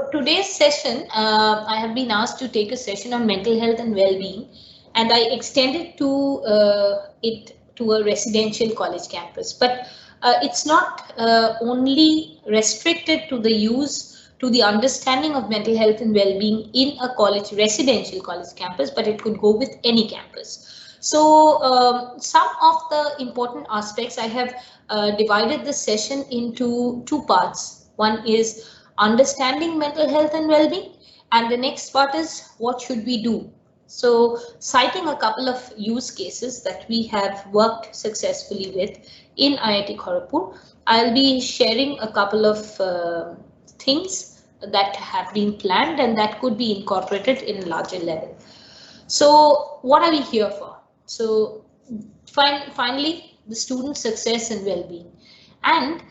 Today's session, I have been asked to take a session on mental health and well-being, and I extended it to a residential college campus. But it's not only restricted to the understanding of mental health and well-being in a residential college campus, but it could go with any campus. So some of the important aspects I have divided the session into two parts. One is understanding mental health and well-being, and the next part is what should we do. So citing a couple of use cases that we have worked successfully with in IIT Kharagpur, I'll be sharing a couple of things that have been planned and that could be incorporated in a larger level. So what are we here for? So finally, the student success and well-being. And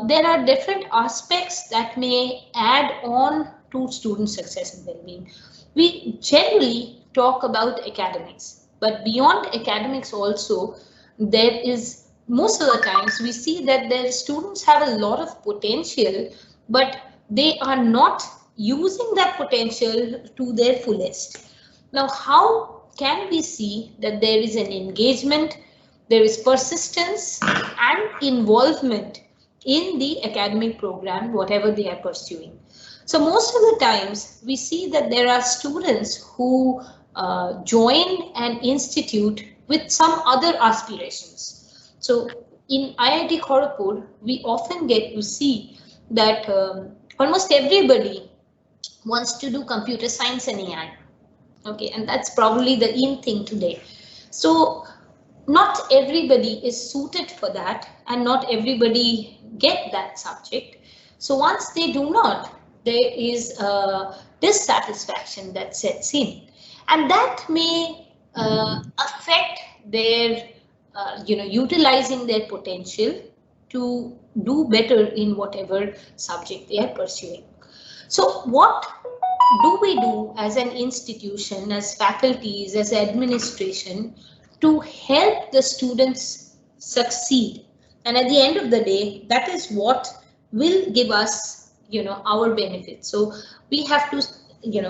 there are different aspects that may add on to student success and well-being. We generally talk about academics, but beyond academics also, there is most of the times we see that their students have a lot of potential, but they are not using that potential to their fullest. Now, how can we see that there is an engagement, there is persistence and involvement in the academic program, whatever they are pursuing? So most of the times we see that there are students who join an institute with some other aspirations. So in IIT Kharagpur, we often get to see that almost everybody wants to do computer science and AI. Okay, and that's probably the in thing today. So not everybody is suited for that, and not everybody get that subject. So once they do not, there is a dissatisfaction that sets in, and that may affect their utilizing their potential to do better in whatever subject they are pursuing. So what do we do as an institution, as faculties, as administration, to help the students succeed? And at the end of the day, that is what will give us, our benefit. So we have to,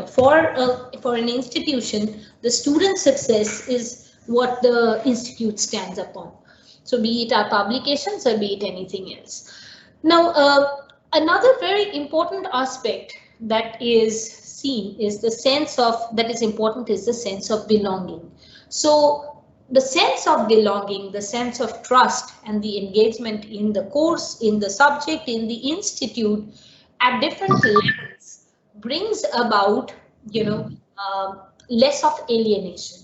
for an institution, the student success is what the institute stands upon. So be it our publications or be it anything else. Now, another very important aspect that is seen is the sense of that is important is the sense of belonging. So the sense of belonging, the sense of trust and the engagement in the course, in the subject, in the institute at different levels brings about, less of alienation.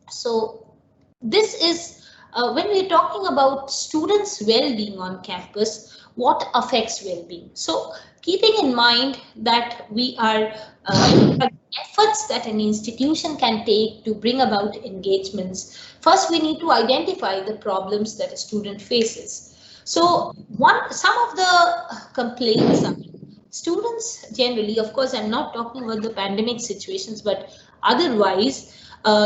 So this is when we're talking about students' well-being on campus, what affects well-being. So keeping in mind that we are efforts that an institution can take to bring about engagements, first we need to identify the problems that a student faces. So some of the complaints are students generally, of course, I'm not talking about the pandemic situations, but otherwise,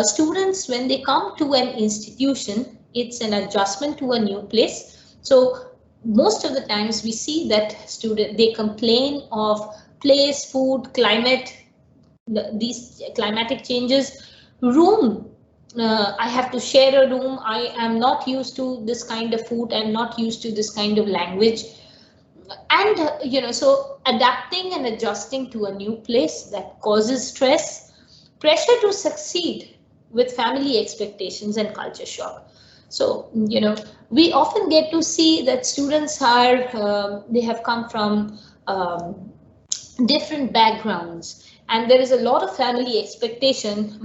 students, when they come to an institution, it's an adjustment to a new place. So most of the times we see that they complain of place, food, climate, these climatic changes, room. I have to share a room. I am not used to this kind of food. I'm not used to this kind of language. And, so adapting and adjusting to a new place that causes stress, pressure to succeed with family expectations and culture shock. So, we often get to see that students they have come from different backgrounds, and there is a lot of family expectation.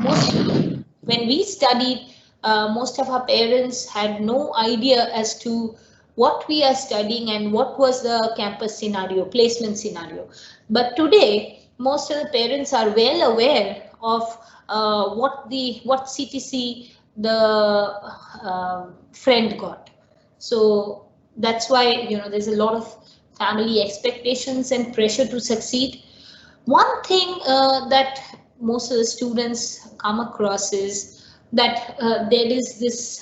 When we studied, most of our parents had no idea as to what we are studying and what was the campus scenario, placement scenario. But today, most of the parents are well aware of what CTC the friend got. So that's why, there's a lot of family expectations and pressure to succeed. One thing that most of the students come across is that there is this,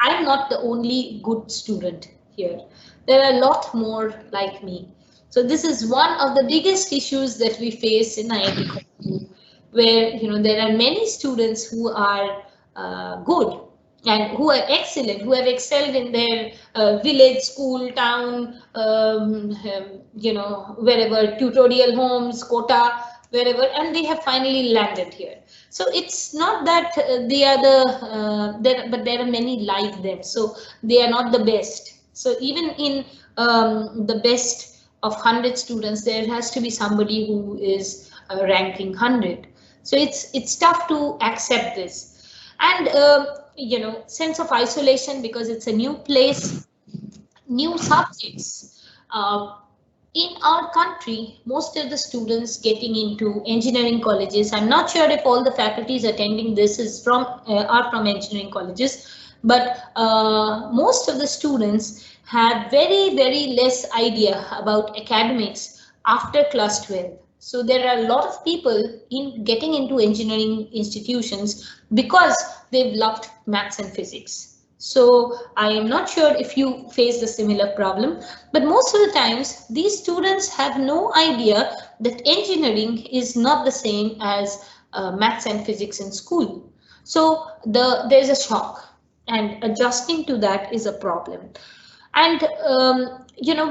I'm not the only good student here. There are a lot more like me. So this is one of the biggest issues that we face in IIT Kanpur, where there are many students who are good and who are excellent, who have excelled in their village, school, town, wherever, tutorial homes, quota, wherever, and they have finally landed here. So it's not that they are but there are many like them. So they are not the best. So even in the best of 100 students, there has to be somebody who is ranking 100. So it's tough to accept this, and sense of isolation because it's a new place, new subjects. In our country, most of the students getting into engineering colleges, I'm not sure if all the faculties attending this are from engineering colleges, but most of the students have very less idea about academics after class 12. So there are a lot of people in getting into engineering institutions because they've loved maths and physics. So I am not sure if you face the similar problem, but most of the times these students have no idea that engineering is not the same as maths and physics in school. So there's a shock, and adjusting to that is a problem. And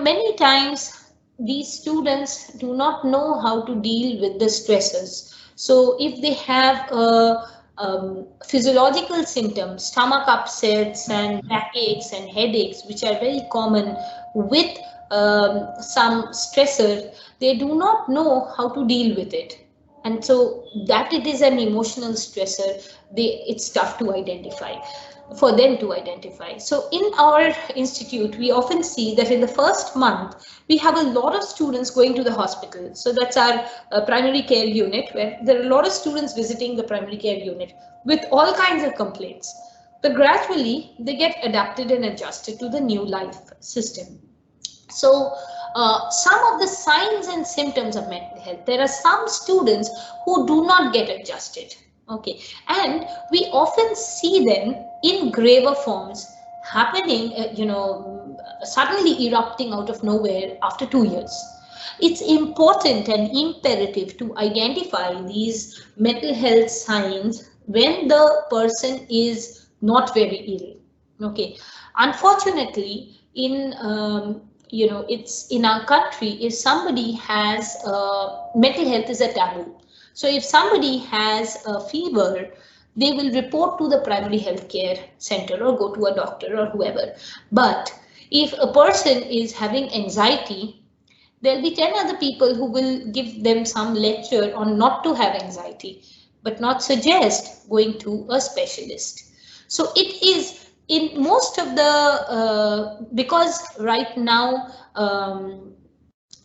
many times these students do not know how to deal with the stressors. So if they have physiological symptoms, stomach upsets and backaches and headaches, which are very common with some stressor, they do not know how to deal with it. And so that it is an emotional stressor, it's tough to identify, for them to identify. So in our institute, we often see that in the first month, we have a lot of students going to the hospital. So that's our primary care unit, where there are a lot of students visiting the primary care unit with all kinds of complaints. But gradually, they get adapted and adjusted to the new life system. So some of the signs and symptoms of mental health, there are some students who do not get adjusted. Okay, and we often see them in graver forms happening, suddenly erupting out of nowhere after 2 years. It's important and imperative to identify these mental health signs when the person is not very ill. Okay, unfortunately, it's in our country, if somebody has mental health is a taboo. So if somebody has a fever, they will report to the primary health care center or go to a doctor or whoever. But if a person is having anxiety, there'll be 10 other people who will give them some lecture on not to have anxiety, but not suggest going to a specialist. So it is in most of the, because right now,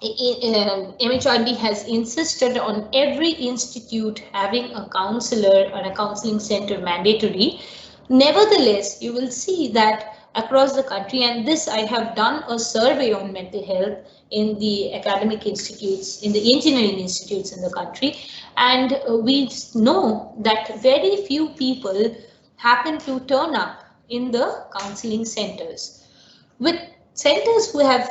MHRD has insisted on every institute having a counselor or a counseling center mandatory. Nevertheless, you will see that across the country, and this I have done a survey on mental health in the academic institutes, in the engineering institutes in the country, and we know that very few people happen to turn up in the counseling centers. With centers who have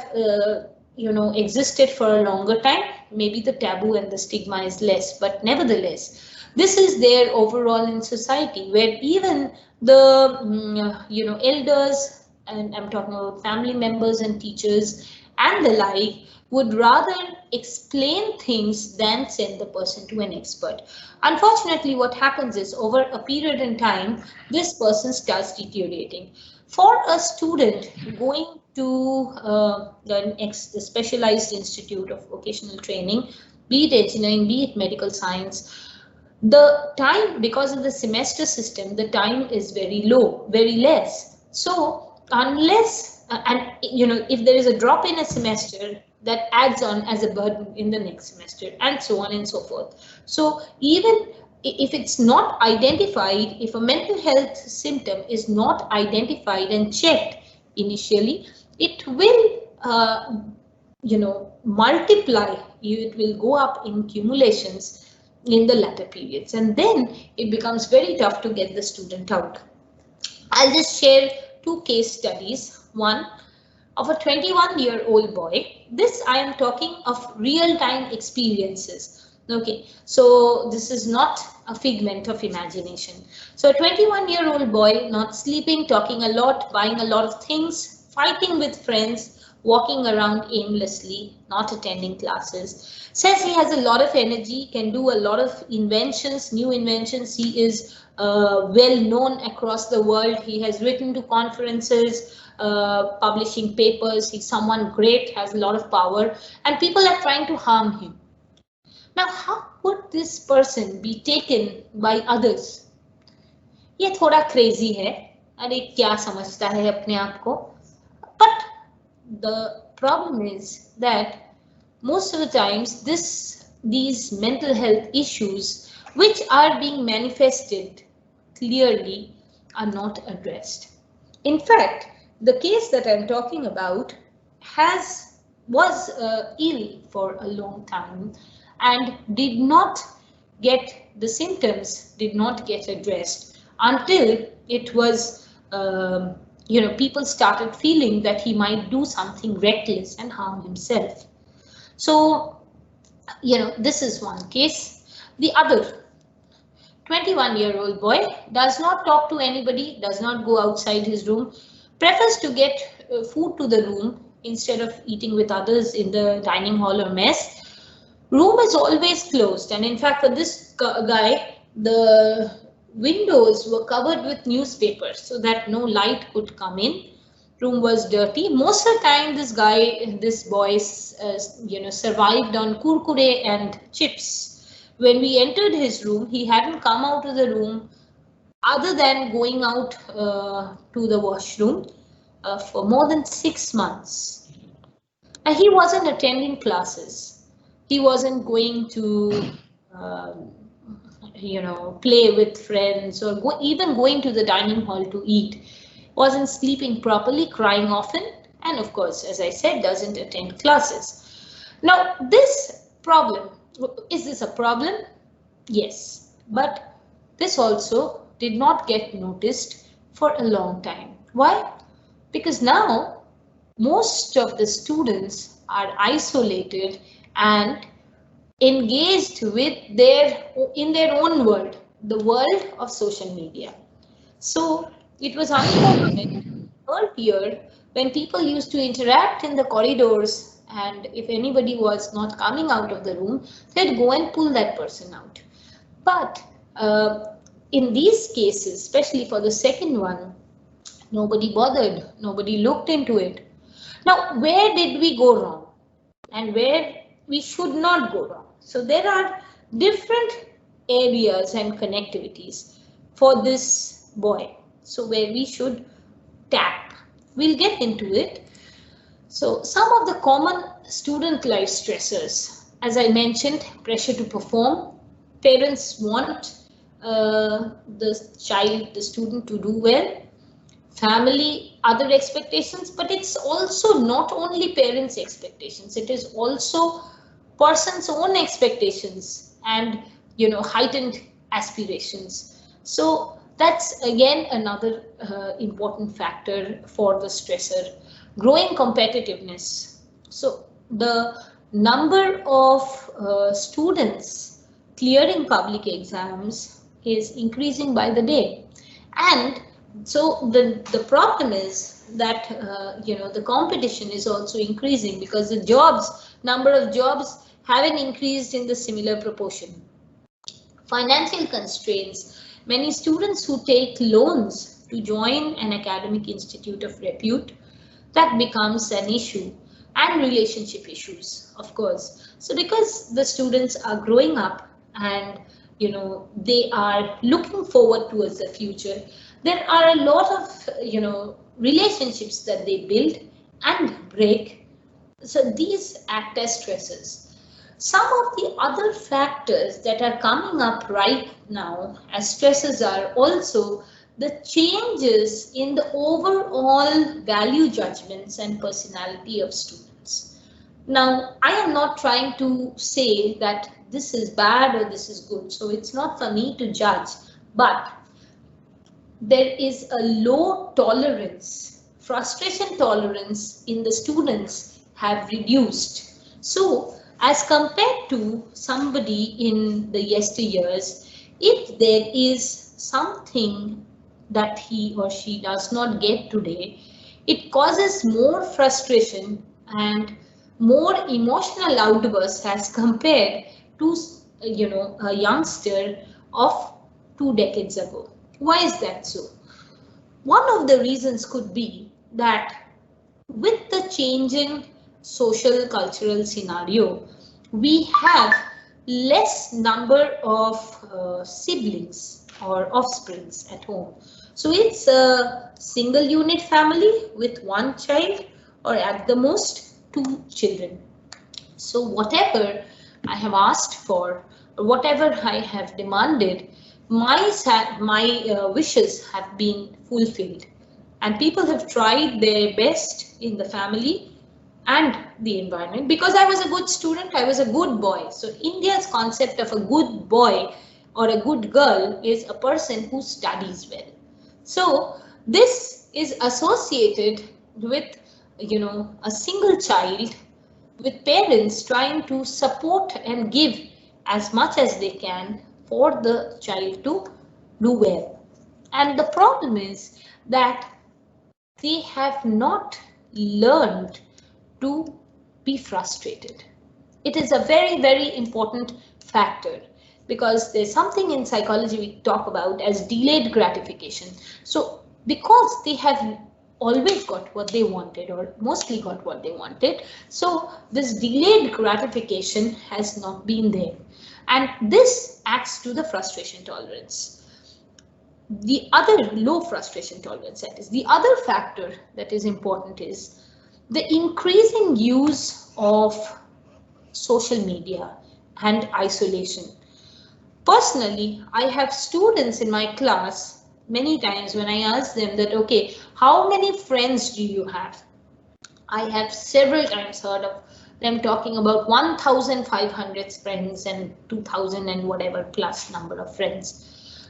existed for a longer time, maybe the taboo and the stigma is less, but nevertheless, this is there overall in society, where even the elders, and I'm talking about family members and teachers and the like, would rather explain things than send the person to an expert. Unfortunately, what happens is over a period in time, this person starts deteriorating. For a student going to the specialized institute of vocational training, be it engineering, be it medical science, the time, because of the semester system, the time is very low, very less. So unless, if there is a drop in a semester, that adds on as a burden in the next semester, and so on and so forth. So even if it's not identified, if a mental health symptom is not identified and checked initially, it will multiply, it will go up in accumulations in the latter periods, and then it becomes very tough to get the student out. I'll just share two case studies. One of a 21-year-old boy. This I am talking of real-time experiences. Okay, so this is not a figment of imagination. So a 21-year-old boy not sleeping, talking a lot, buying a lot of things, fighting with friends, walking around aimlessly, not attending classes, says he has a lot of energy, can do a lot of inventions, new inventions. He is well known across the world. He has written to conferences, publishing papers. He's someone great, has a lot of power, and people are trying to harm him. Now, how would this person be taken by others? ये थोड़ा crazy है. अरे क्या समझता है अपने आप को? But the problem is that most of the times these mental health issues which are being manifested clearly are not addressed. In fact, the case that I'm talking about was ill for a long time and did not get the symptoms did not get addressed until it was people started feeling that he might do something reckless and harm himself. So this is one case. The other, 21-year-old boy does not talk to anybody, does not go outside his room, prefers to get food to the room instead of eating with others in the dining hall or mess. Room is always closed, and in fact for this guy the windows were covered with newspapers so that no light could come in. Room was dirty. Most of the time this boy survived on kurkure and chips. When we entered his room, he hadn't come out of the room other than going out to the washroom for more than 6 months. And he wasn't attending classes. He wasn't going to play with friends or even going to the dining hall to eat. Wasn't sleeping properly, crying often, and of course, as I said, doesn't attend classes. Now, this problem, is this a problem? Yes, but this also did not get noticed for a long time. Why? Because now most of the students are isolated and engaged in their own world, the world of social media. So it was unfortunate earlier when people used to interact in the corridors, and if anybody was not coming out of the room, they'd go and pull that person out. But in these cases, especially for the second one, nobody bothered, nobody looked into it. Now, where did we go wrong and where we should not go wrong? So there are different areas and connectivities for this boy. So where we should tap, we'll get into it. So some of the common student life stressors, as I mentioned, pressure to perform. Parents want the student to do well. Family, other expectations, but it's also not only parents' expectations, it is also person's own expectations and heightened aspirations. So that's again another important factor for the stressor. Growing competitiveness. So the number of students clearing public exams is increasing by the day, and so the problem is that the competition is also increasing because the number of jobs haven't increased in the similar proportion. Financial constraints. Many students who take loans to join an academic institute of repute, that becomes an issue, and relationship issues, of course. So because the students are growing up and they are looking forward towards the future, there are a lot of relationships that they build and break. So these act as stresses. Some of the other factors that are coming up right now as stresses are also the changes in the overall value judgments and personality of students. Now, I am not trying to say that this is bad or this is good, so it's not for me to judge, but there is a low tolerance frustration tolerance in the students have reduced. So as compared to somebody in the yesteryears, if there is something that he or she does not get today, it causes more frustration and more emotional outbursts as compared to, a youngster of 2 decades ago. Why is that so? One of the reasons could be that with the changing social cultural scenario, we have less number of siblings or offsprings at home. So it's a single unit family with one child, or at the most 2 children. So whatever I have asked for, or whatever I have demanded, my wishes have been fulfilled, and people have tried their best in the family and the environment. Because I was a good student, I was a good boy. So India's concept of a good boy or a good girl is a person who studies well. So this is associated with, a single child, with parents trying to support and give as much as they can for the child to do well. And the problem is that they have not learned to be frustrated. It is a very, very important factor, because there's something in psychology we talk about as delayed gratification. So because they have always got what they wanted, or mostly got what they wanted, so this delayed gratification has not been there, and this acts to the frustration tolerance. The other low frustration tolerance, that is the other factor that is important, is the increasing use of social media and isolation. Personally, I have students in my class many times when I ask them that, okay, how many friends do you have? I have several times heard of them talking about 1,500 friends and 2,000 and whatever plus number of friends.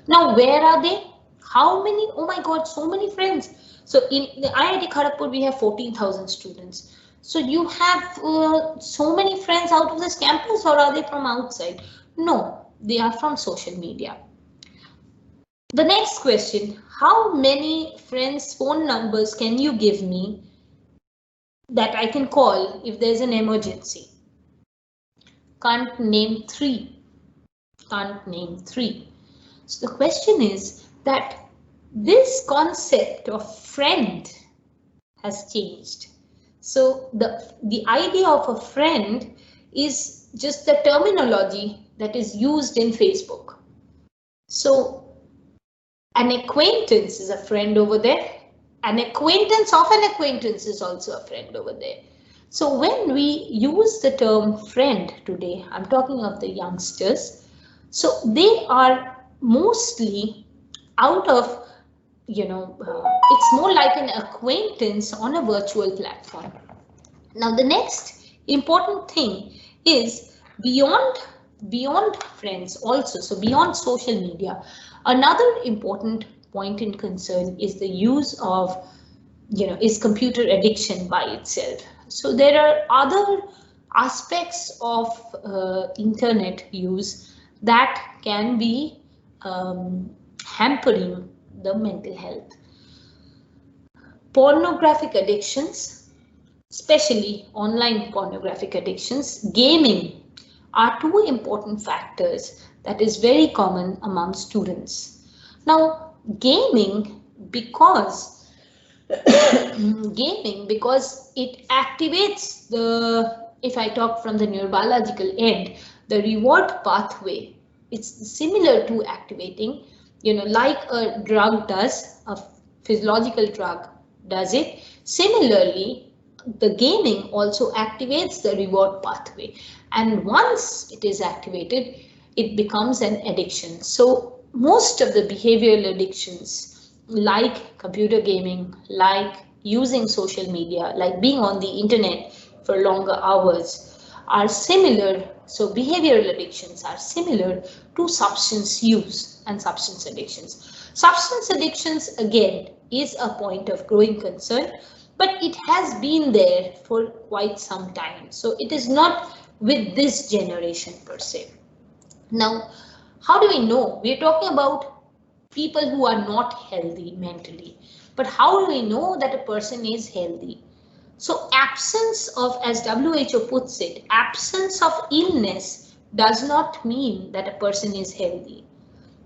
Now, where are they? How many? Oh my God, so many friends. So in the IIT Kharagpur, we have 14,000 students. So you have so many friends out of this campus, or are they from outside? No, they are from social media. The next question, how many friends' phone numbers can you give me that I can call if there's an emergency? Can't name 3. Can't name 3. So the question is that this concept of friend has changed. So the idea of a friend is just the terminology that is used in Facebook. So an acquaintance is a friend over there. An acquaintance of an acquaintance is also a friend over there. So when we use the term friend today, I'm talking of the youngsters. So they are mostly out of, it's more like an acquaintance on a virtual platform. Now the next important thing is beyond friends also, so beyond social media, another important point in concern is the use of, is computer addiction by itself. So there are other aspects of internet use that can be hampering the mental health. Pornographic addictions, especially online pornographic addictions, gaming are 2 important factors that is very common among students. Now, gaming because it activates the, if I talk from the neurobiological end, the reward pathway. It's similar to activating, like a drug does, a physiological drug does it. Similarly, the gaming also activates the reward pathway, and once it is activated, it becomes an addiction. So most of the behavioral addictions, like computer gaming, like using social media, like being on the internet for longer hours, are similar. So behavioral addictions are similar to substance use and substance addictions. Substance addictions, again, is a point of growing concern, but it has been there for quite some time. So it is not with this generation per se. Now, how do we know? We're talking about people who are not healthy mentally. But how do we know that a person is healthy? So absence of, as WHO puts it, absence of illness does not mean that a person is healthy.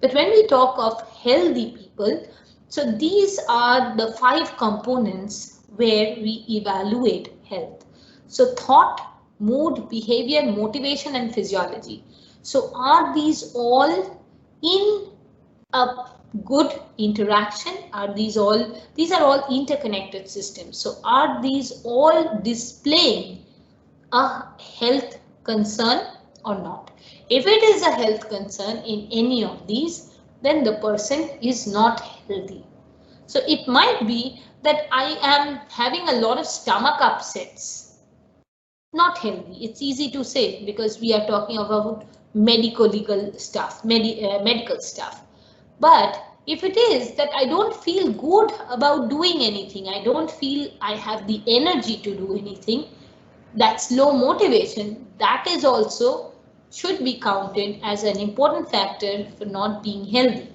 But when we talk of healthy people, so these are the 5 components where we evaluate health. So thought, mood, behavior, motivation, and physiology. So are these all in a good interaction? Are these are all interconnected systems. So are these all displaying a health concern or not? If it is a health concern in any of these, then the person is not healthy. So it might be that I am having a lot of stomach upsets. Not healthy. It's easy to say because we are talking about medical legal stuff, medical stuff. But if it is that I don't feel good about doing anything, I don't feel I have the energy to do anything, that's low motivation, that is also should be counted as an important factor for not being healthy.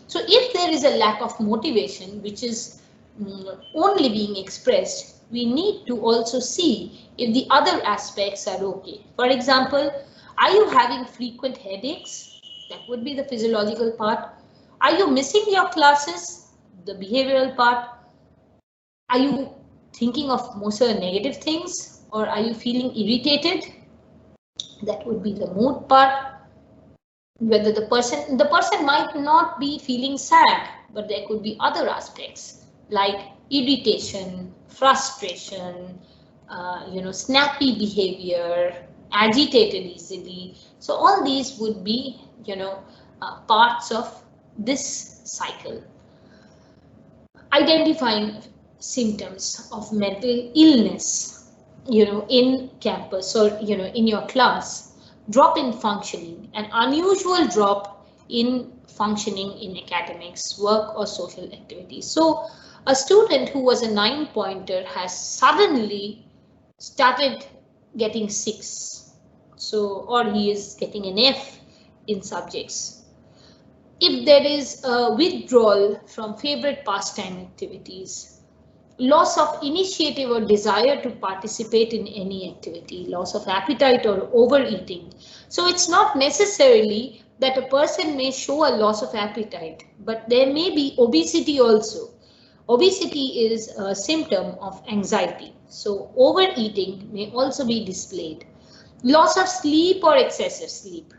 So if there is a lack of motivation which is only being expressed, we need to also see if the other aspects are okay. For example, are you having frequent headaches? That would be the physiological part. Are you missing your classes? The behavioral part. Are you thinking of most of the negative things, or are you feeling irritated? That would be the mood part. Whether the person might not be feeling sad, but there could be other aspects like irritation, frustration, snappy behavior, agitated easily. So all these would be, parts of this cycle. Identifying symptoms of mental illness, in campus or, in your class. Drop in functioning, an unusual drop in functioning in academics, work, or social activities. So a student who was a 9-pointer has suddenly started getting 6. So, or he is getting an F in subjects. If there is a withdrawal from favorite pastime activities, loss of initiative or desire to participate in any activity, loss of appetite or overeating. So it's not necessarily that a person may show a loss of appetite, but there may be obesity also. Obesity is a symptom of anxiety. So overeating may also be displayed. Loss of sleep or excessive sleep,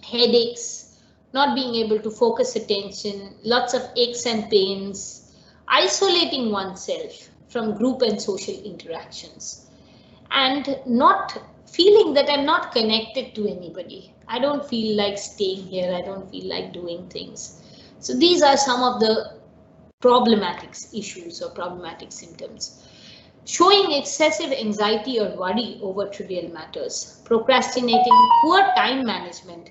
headaches, not being able to focus attention, lots of aches and pains, isolating oneself from group and social interactions, and not feeling that I'm not connected to anybody. I don't feel like staying here. I don't feel like doing things. So these are some of the problematic issues or problematic symptoms. Showing excessive anxiety or worry over trivial matters, procrastinating, poor time management,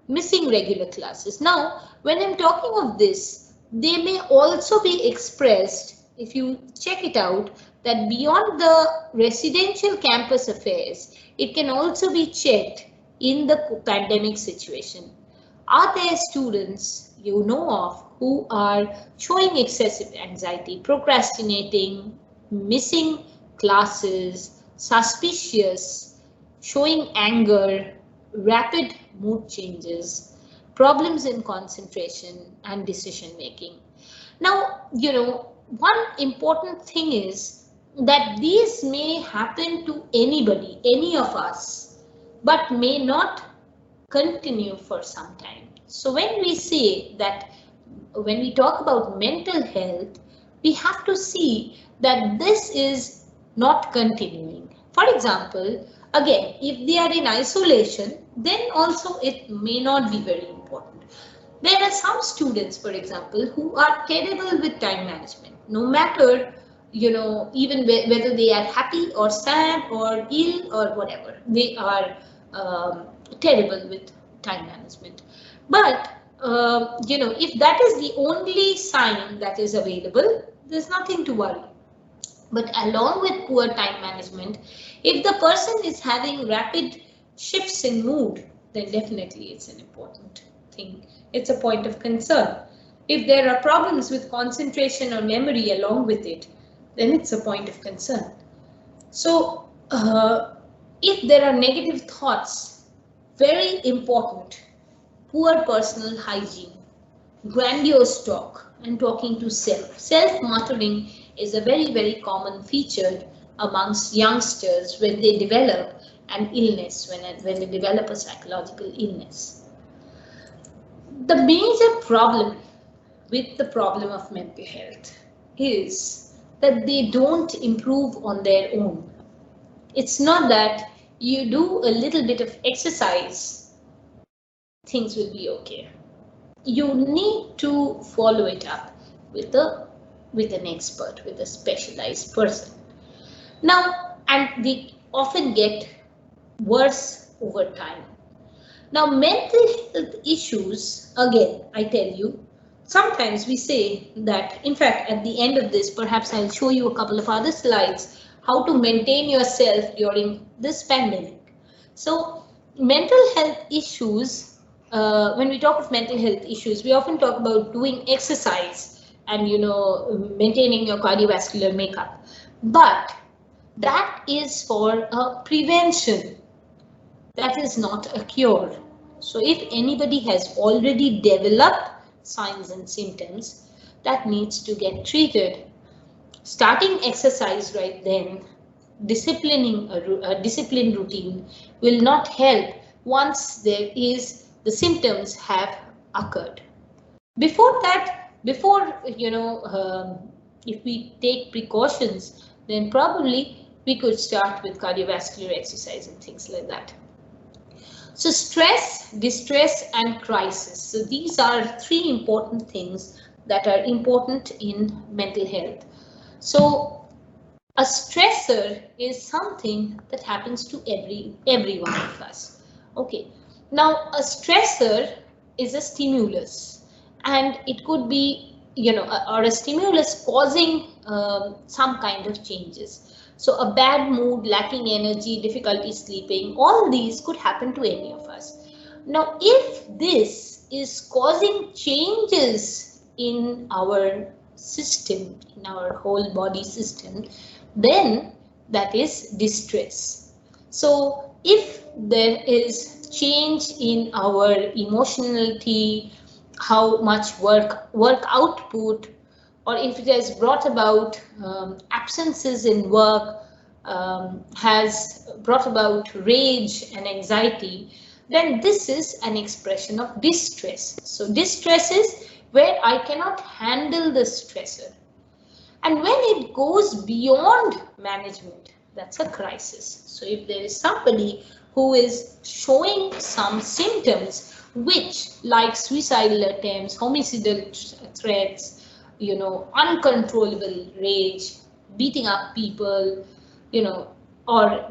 missing regular classes. Now, when I'm talking of this, they may also be expressed, if you check it out, that beyond the residential campus affairs, it can also be checked in the pandemic situation. Are there students you know of who are showing excessive anxiety, procrastinating, missing classes, suspicious, showing anger, rapid mood changes, problems in concentration and decision making? Now, one important thing is that these may happen to anybody, any of us, but may not continue for some time. So when we say that, when we talk about mental health, we have to see that this is not continuing. For example, again, if they are in isolation, then also it may not be very important. There are some students, for example, who are terrible with time management, no matter, even whether they are happy or sad or ill or whatever, they are terrible with time management. But if that is the only sign that is available, there's nothing to worry. But along with poor time management, if the person is having rapid shifts in mood, then definitely it's an important thing. It's a point of concern. If there are problems with concentration or memory along with it, then it's a point of concern. So if there are negative thoughts, very important, poor personal hygiene, grandiose talk, and talking to self. Self-muttering is a very, very common feature amongst youngsters when they develop an illness, when they develop a psychological illness. The major problem with the problem of mental health is that they don't improve on their own. It's not that you do a little bit of exercise, things will be okay. You need to follow it up with an expert, with a specialized person. Now, and they often get worse over time. Now, mental health issues, again, I tell you, sometimes we say that, in fact, at the end of this, perhaps I'll show you a couple of other slides, how to maintain yourself during this pandemic. So, mental health issues, when we talk of mental health issues, we often talk about doing exercise and, maintaining your cardiovascular makeup. But that is for a prevention. That is not a cure. So if anybody has already developed signs and symptoms, that needs to get treated. Starting exercise right then, disciplining a disciplined routine will not help once the symptoms have occurred. Before that, if we take precautions, then probably we could start with cardiovascular exercise and things like that. So stress, distress, and crisis. So these are three important things that are important in mental health. So a stressor is something that happens to every one of us. Okay. Now a stressor is a stimulus, and it could be, or a stimulus causing some kind of changes. So a bad mood, lacking energy, difficulty sleeping, all these could happen to any of us. Now, if this is causing changes in our system, in our whole body system, then that is distress. So if there is change in our emotionality, how much work output, or if it has brought about absences in work, has brought about rage and anxiety, then this is an expression of distress. So distress is where I cannot handle the stressor. And when it goes beyond management, that's a crisis. So if there is somebody who is showing some symptoms which, like suicidal attempts, homicidal threats, uncontrollable rage, beating up people, or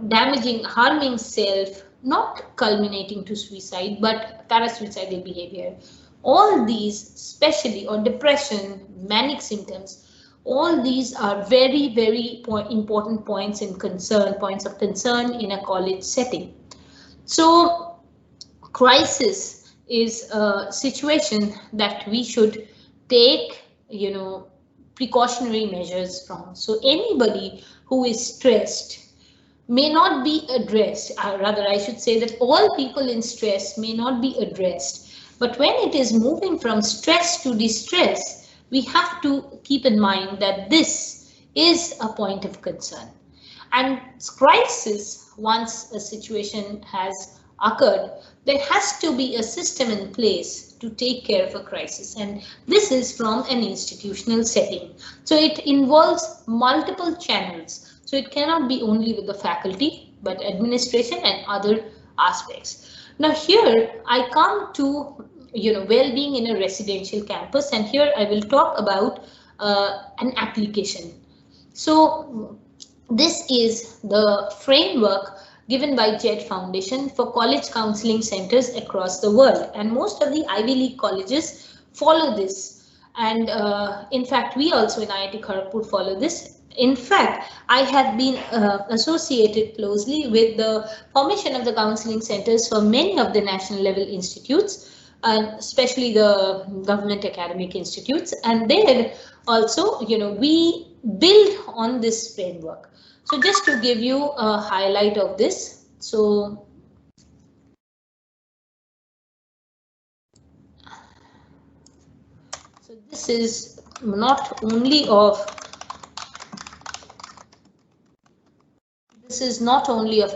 harming self, not culminating to suicide, but parasuicidal behavior. All these, especially, or depression, manic symptoms, all these are very, very important points of concern in a college setting. So crisis is a situation that we should take precautionary measures from. So anybody who is stressed may not be addressed, rather I should say that all people in stress may not be addressed. But when it is moving from stress to distress, we have to keep in mind that this is a point of concern. And crisis, once a situation has occurred, there has to be a system in place to take care of a crisis, and this is from an institutional setting. So it involves multiple channels. So it cannot be only with the faculty, but administration and other aspects. Now here I come to well-being in a residential campus, and here I will talk about an application. So this is the framework given by JET Foundation for college counseling centers across the world, and most of the Ivy League colleges follow this. And in fact, we also in IIT Kharagpur follow this. In fact, I have been associated closely with the formation of the counseling centers for many of the national level institutes, and especially the government academic institutes. And there also, we build on this framework. So just to give you a highlight of this, so this is not only of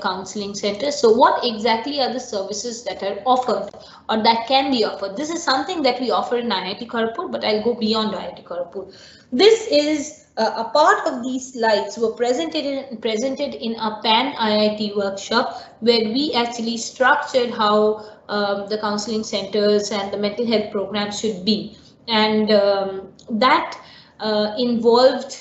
counseling centers. So what exactly are the services that are offered or that can be offered? This is something that we offer in IIT Kharagpur, but I'll go beyond IIT Kharagpur. This is a part of these slides were presented in a Pan IIT workshop, where we actually structured how the counseling centers and the mental health programs should be, and that involved,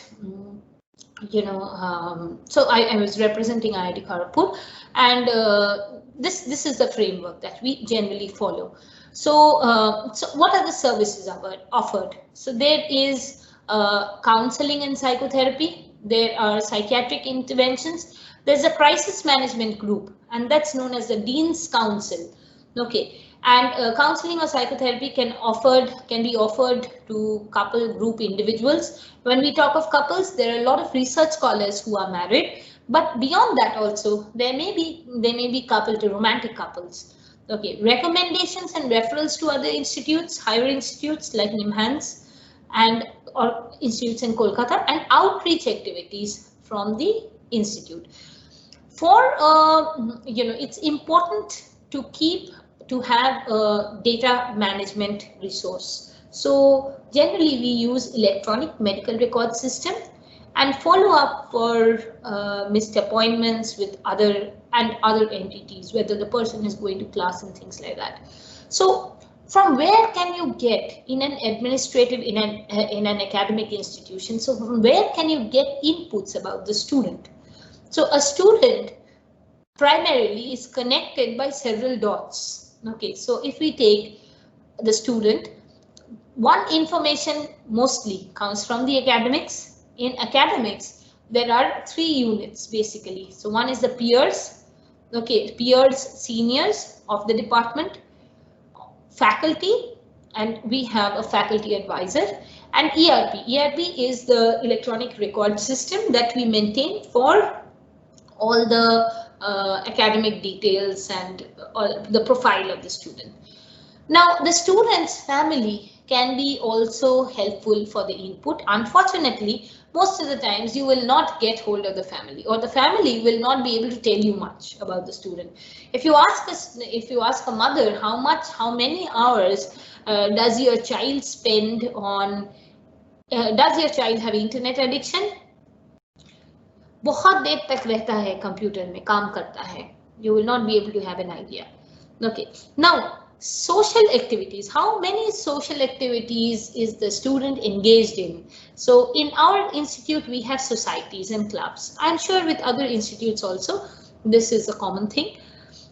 so I was representing IIT Kharagpur, and this is the framework that we generally follow. So, so what are the services offered? So there is counseling and psychotherapy. There are psychiatric interventions. There's a crisis management group, and that's known as the Dean's Council. Okay. And counseling or psychotherapy can be offered to couple, group, individuals. When we talk of couples, there are a lot of research scholars who are married, but beyond that also they may be couple to romantic couples. Okay, recommendations and referrals to other institutes, higher institutes like NIMHANS or institutes in Kolkata, and outreach activities from the institute. For it's important to have a data management resource. So generally we use electronic medical record system and follow up for missed appointments with other entities, whether the person is going to class and things like that. So from where can you get in an administrative, in an academic institution? So from where can you get inputs about the student? So a student primarily is connected by several dots. Okay, so if we take the student, one information mostly comes from the academics. In academics, there are 3 units basically. So one is the peers, okay, peers, seniors of the department, faculty, and we have a faculty advisor, and ERP. ERP is the electronic record system that we maintain for all the academic details and the profile of the student. Now, the student's family can be also helpful for the input. Unfortunately, most of the times you will not get hold of the family, or the family will not be able to tell you much about the student. If you ask a mother how many hours does your child spend on, does your child have internet addiction? बहुत देर तक रहता है computer में काम करता है, you will not be able to have an idea. Okay, now social activities, how many social activities is the student engaged in? So in our institute we have societies and clubs. I'm sure with other institutes also this is a common thing.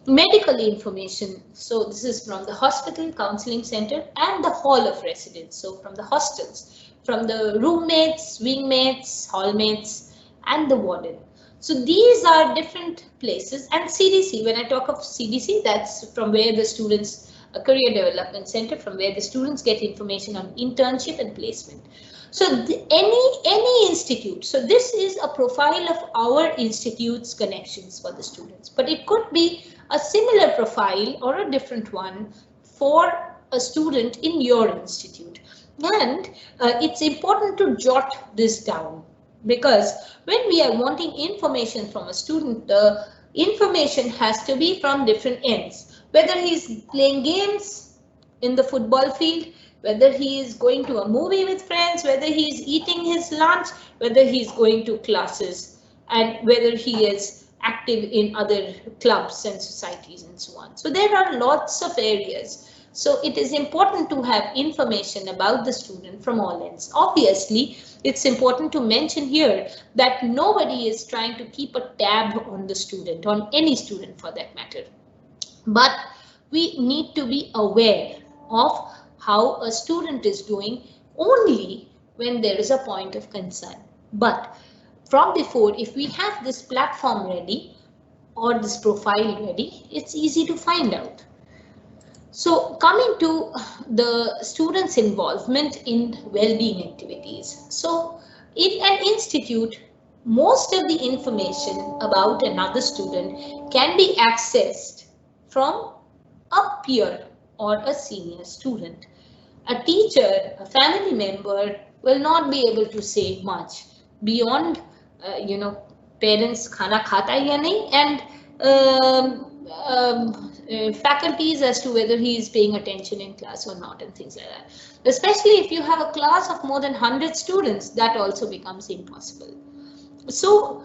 Medical information, so this is from the hospital, counseling center, and the hall of residence. So from the hostels, from the roommates, wingmates, hallmates, and the warden. So these are different places. And CDC, when I talk of CDC, that's from where the students, a career development center, from where the students get information on internship and placement. So any institute, so this is a profile of our institute's connections for the students, but it could be a similar profile or a different one for a student in your institute. And it's important to jot this down, because when we are wanting information from a student, the information has to be from different ends, whether he's playing games in the football field, whether he is going to a movie with friends, whether he is eating his lunch, whether he's going to classes, and whether he is active in other clubs and societies and so on. So there are lots of areas. So it is important to have information about the student from all ends. Obviously, it's important to mention here that nobody is trying to keep a tab on the student, on any student for that matter. But we need to be aware of how a student is doing only when there is a point of concern. But from before, if we have this platform ready or this profile ready, it's easy to find out. So coming to the students' involvement in well-being activities. So in an institute, most of the information about another student can be accessed from a peer or a senior student. A teacher, a family member will not be able to say much beyond, parents khana khata hai ya nahi, and faculties as to whether he is paying attention in class or not and things like that. Especially if you have a class of more than 100 students, that also becomes impossible. So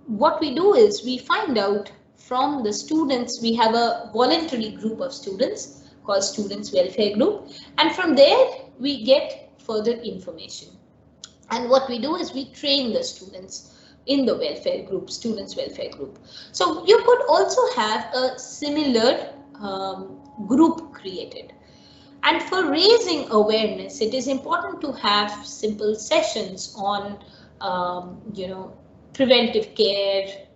what we do is we find out from the students. We have a voluntary group of students called Students Welfare Group, and from there we get further information. And what we do is we train the students in the welfare group, Students Welfare Group. So you could also have a similar group created. And for raising awareness, it is important to have simple sessions on, preventive care,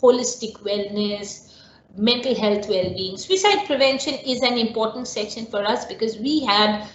holistic wellness, mental health well-being. Suicide prevention is an important section for us because we had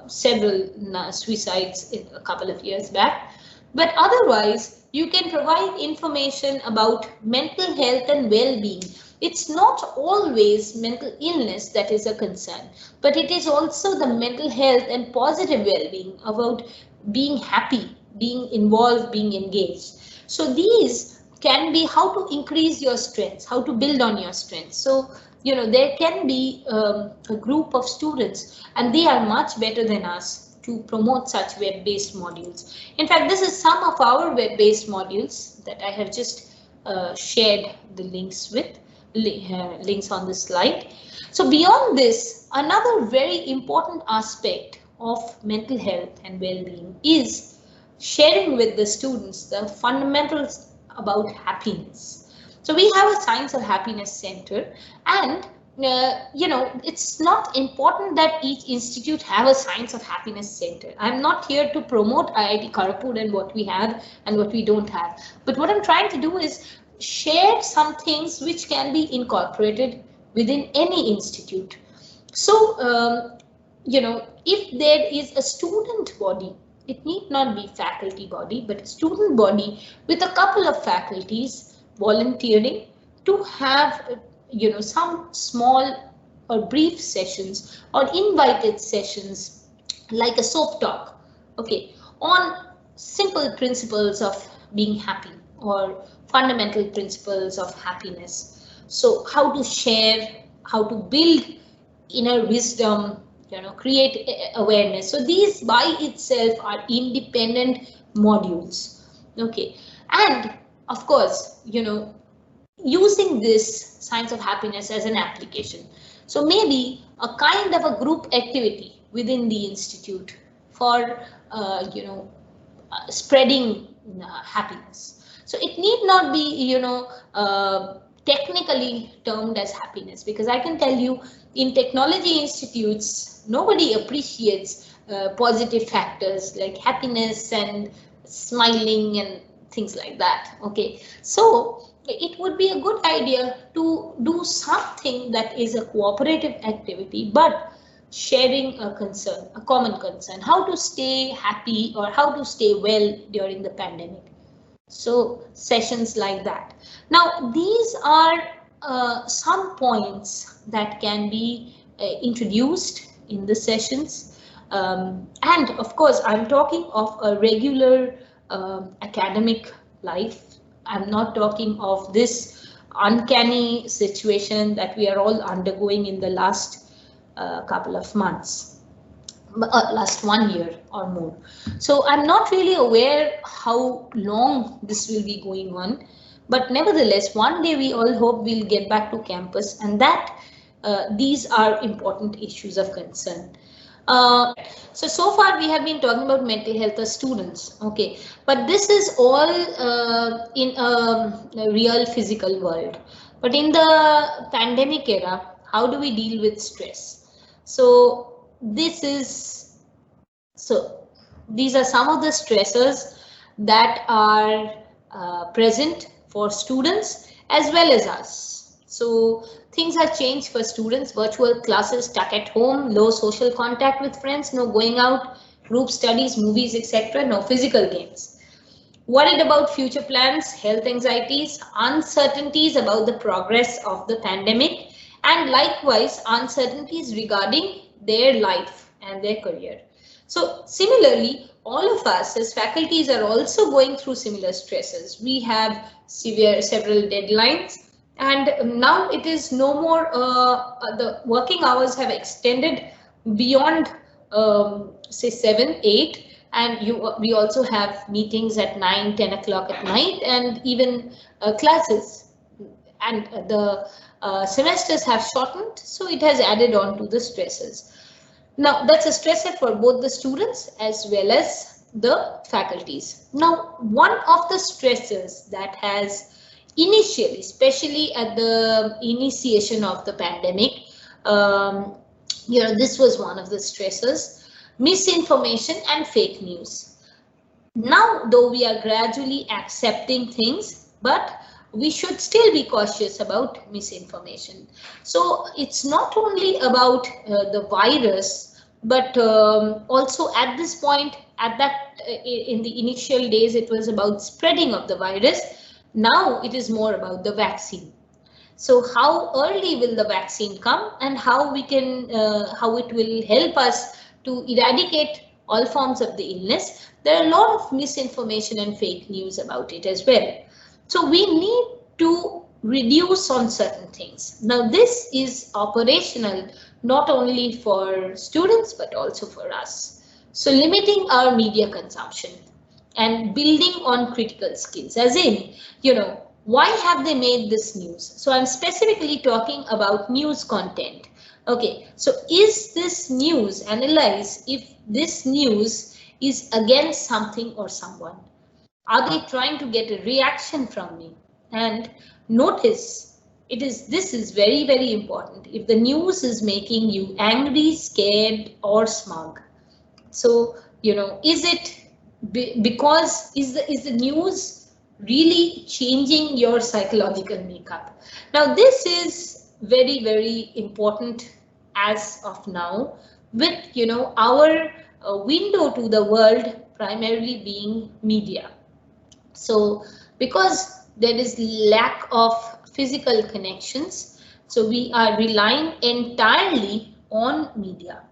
several suicides a couple of years back. But otherwise, you can provide information about mental health and well-being. It's not always mental illness that is a concern, but it is also the mental health and positive well-being, about being happy, being involved, being engaged. So these can be how to increase your strengths, how to build on your strengths. So, there can be a group of students, and they are much better than us to promote such web-based modules. In fact, this is some of our web-based modules that I have just shared the links with, links on the slide. So beyond this, another very important aspect of mental health and well-being is sharing with the students the fundamentals about happiness. So we have a Science of Happiness Center, and it's not important that each institute have a Science of Happiness Center. I'm not here to promote IIT Kharagpur and what we have and what we don't have. But what I'm trying to do is share some things which can be incorporated within any institute. So, if there is a student body, it need not be faculty body, but a student body with a couple of faculties volunteering to have some small or brief sessions or invited sessions like a soap talk, okay, on simple principles of being happy or fundamental principles of happiness. So how to share, how to build inner wisdom, create awareness. So these by itself are independent modules, okay, and of course, using this Science of Happiness as an application. So maybe a kind of a group activity within the institute for, spreading happiness. So it need not be, technically termed as happiness, because I can tell you in technology institutes, nobody appreciates positive factors like happiness and smiling and things like that. Okay, so it would be a good idea to do something that is a cooperative activity, but sharing a concern, a common concern, how to stay happy or how to stay well during the pandemic. So sessions like that. Now, these are some points that can be introduced in the sessions. And of course, I'm talking of a regular academic life. I'm not talking of this uncanny situation that we are all undergoing in the last couple of months, last 1 year or more. So I'm not really aware how long this will be going on, but nevertheless, one day we all hope we'll get back to campus, and that these are important issues of concern. So far we have been talking about mental health of students, okay, but this is all in a real physical world. But in the pandemic era, how do we deal with stress? So this is these are some of the stressors that are present for students as well as us. So things have changed for students, virtual classes, stuck at home, low social contact with friends, no going out, group studies, movies, etc., no physical games. Worried about future plans, health anxieties, uncertainties about the progress of the pandemic, and likewise uncertainties regarding their life and their career. So similarly, all of us as faculties are also going through similar stresses. We have several deadlines, and now it is no more, the working hours have extended beyond say 7, 8, and we also have meetings at 9, 10 o'clock at night, and even classes, and the semesters have shortened, so it has added on to the stresses. Now that's a stressor for both the students as well as the faculties. Now one of the stresses that has initially, especially at the initiation of the pandemic, this was one of the stressors: misinformation and fake news. Now, though we are gradually accepting things, but we should still be cautious about misinformation. So it's not only about the virus, but also at this point, in the initial days, it was about spreading of the virus. Now it is more about the vaccine. So how early will the vaccine come, and how it will help us to eradicate all forms of the illness? There are a lot of misinformation and fake news about it as well. So we need to reduce on certain things. Now this is operational not only for students but also for us. So limiting our media consumption and building on critical skills, as in, why have they made this news? So I'm specifically talking about news content. Okay, so is this news, analyze if this news is against something or someone. Are they trying to get a reaction from me? And notice, this is very, very important. If the news is making you angry, scared, or smug, so is it because is the news really changing your psychological makeup? Now this is very, very important as of now, with our window to the world primarily being media. So because there is lack of physical connections, so we are relying entirely on media.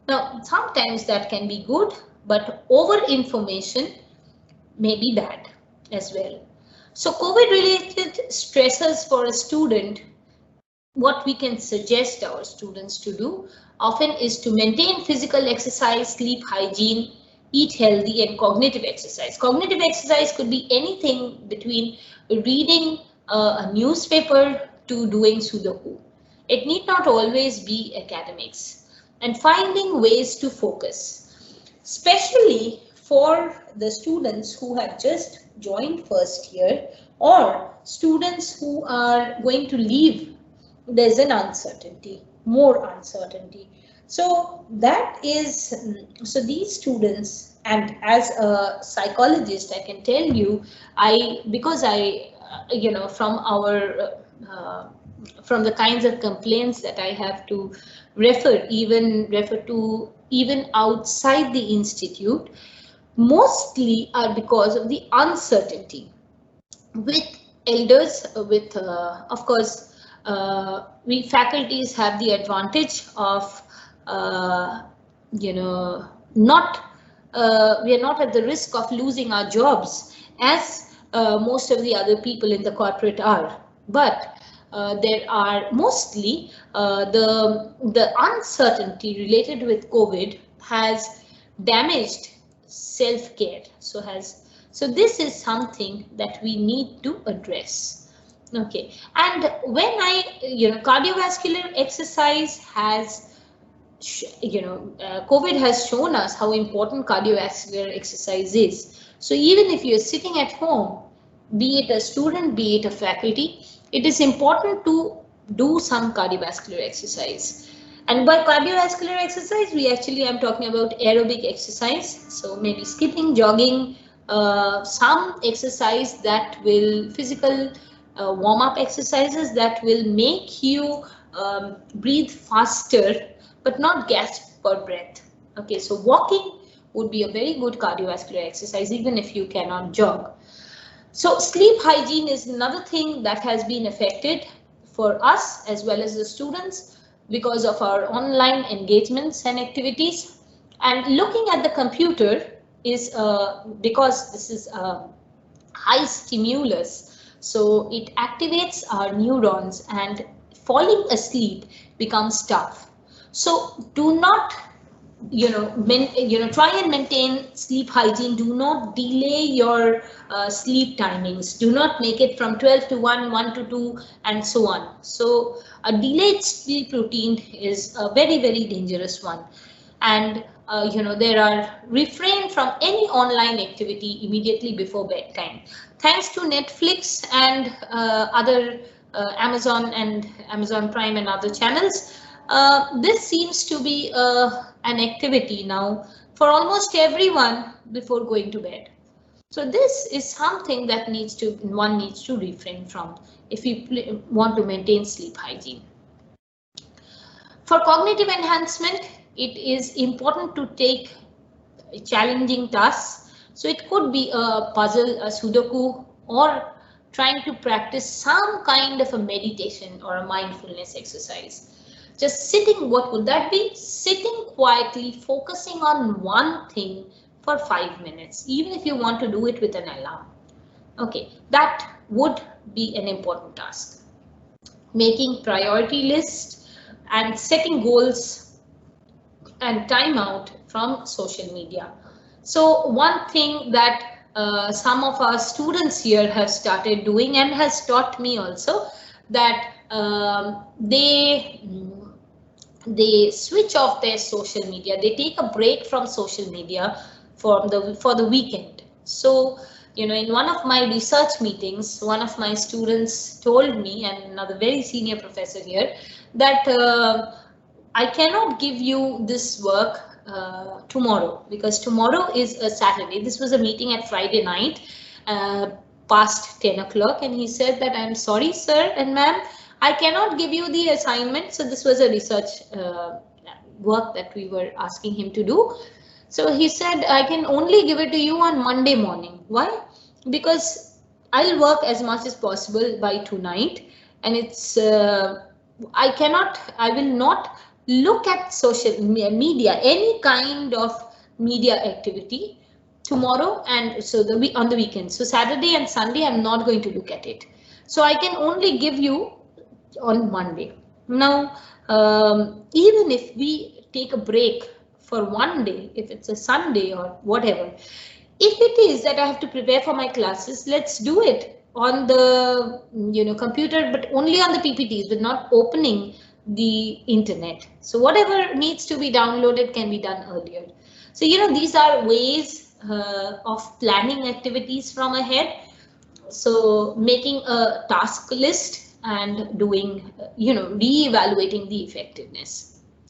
Now sometimes that can be good, but over information may be bad as well. So COVID related stressors for a student, what we can suggest our students to do often is to maintain physical exercise, sleep hygiene, eat healthy, and cognitive exercise. Cognitive exercise could be anything between reading a newspaper to doing Sudoku. It need not always be academics. And finding ways to focus, especially for the students who have just joined first year or students who are going to leave. There's an uncertainty, more uncertainty. So these students, and as a psychologist, I can tell you, from the kinds of complaints that I have to refer to even outside the institute, mostly are because of the uncertainty. With elders, of course, we faculties have the advantage of we are not at the risk of losing our jobs as most of the other people in the corporate are, but there are mostly the uncertainty related with COVID has damaged self-care. So this is something that we need to address. Okay, and when cardiovascular exercise has, COVID has shown us how important cardiovascular exercise is. So even if you're sitting at home, be it a student, be it a faculty, it is important to do some cardiovascular exercise. And by cardiovascular exercise, I'm talking about aerobic exercise. So maybe skipping, jogging, some exercise that will physical warm-up exercises that will make you breathe faster but not gasp for breath. Okay, so walking would be a very good cardiovascular exercise even if you cannot jog. So sleep hygiene is another thing that has been affected for us as well as the students because of our online engagements and activities. And looking at the computer is because this is a high stimulus, so it activates our neurons and falling asleep becomes tough. So do not try and maintain sleep hygiene. Do not delay your sleep timings. Do not make it from 12 to 1, 1 to 2, and so on. So a delayed sleep routine is a very, very dangerous one. And there are refrain from any online activity immediately before bedtime. Thanks to Netflix and other Amazon Prime and other channels, this seems to be an activity now for almost everyone before going to bed. So this is something that one needs to refrain from if you want to maintain sleep hygiene. For cognitive enhancement, it is important to take challenging tasks. So it could be a puzzle, a Sudoku, or trying to practice some kind of a meditation or a mindfulness exercise. Just sitting, what would that be? Sitting quietly, focusing on one thing for 5 minutes, even if you want to do it with an alarm. Okay, that would be an important task. Making priority lists and setting goals and time out from social media. So one thing that some of our students here have started doing and has taught me also, that they switch off their social media. They take a break from social media for the weekend. So in one of my research meetings, one of my students told me, and another very senior professor here, that I cannot give you this work tomorrow because tomorrow is a Saturday. This was a meeting at Friday night past 10 o'clock, and he said that I'm sorry, sir and ma'am, I cannot give you the assignment. So this was a research work that we were asking him to do. So he said, I can only give it to you on Monday morning. Why? Because I'll work as much as possible by tonight, and it's I will not look at social media, any kind of media activity tomorrow, and so on the weekend. So Saturday and Sunday, I'm not going to look at it. So I can only give you on Monday. Now, even if we take a break for one day, if it's a Sunday or whatever, if it is that I have to prepare for my classes, let's do it on the computer, but only on the PPTs, but not opening the internet. So whatever needs to be downloaded can be done earlier. So these are ways of planning activities from ahead. So making a task list and doing re-evaluating the effectiveness.